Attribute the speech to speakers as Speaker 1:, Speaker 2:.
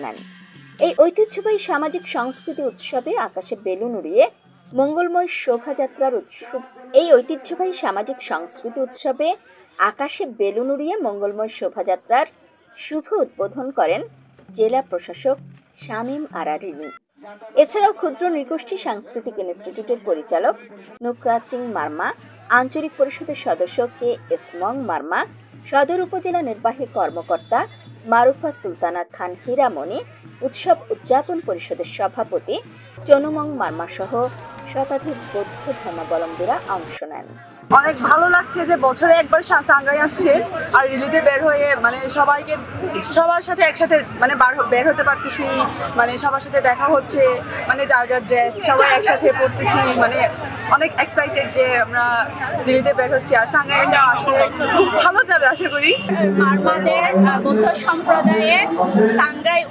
Speaker 1: নেন। এই ঐতিহ্যবাহী সামাজিক সংস্কৃতি উৎসবে আকাশে বেলুন উড়িয়ে মঙ্গলময় শোভাযাত্রার শুভ উদ্বোধন করেন জেলা প্রশাসক শামীম আরা রিনি। এছাড়াও ক্ষুদ্র নৃগোষ্ঠী সাংস্কৃতিক ইনস্টিটিউটের পরিচালক নুকরাচিং মার্মা, আঞ্চলিক পরিষদের সদস্য কে এস মং মার্মা, সদর উপজেলা নির্বাহী কর্মকর্তা মারুফা সুলতানা খান হীরামণি, উৎসব উদযাপন পরিষদের সভাপতি চনুমং মার্মা সহ শতাধিক বৌদ্ধ ধর্মাবলম্বীরা অংশ নেন।
Speaker 2: অনেক ভালো লাগছে যে বছরে একবার সাংগ্রাই আসছে আর রিলিতে বের হয়ে সবার সাথে একসাথে বের হতে পারতেছি, সবার সাথে দেখা হচ্ছে, যার যার ড্রেস সবাই একসাথে পড়তেছি, অনেক এক্সাইটেড যে আমরা রিলিতে বের হচ্ছি। আর সাংগ্রাইটা আসলে খুব ভালো যাবে আশা করি।
Speaker 3: মারমাদের বৌদ্ধ সম্প্রদায়ের সাংগ্রাই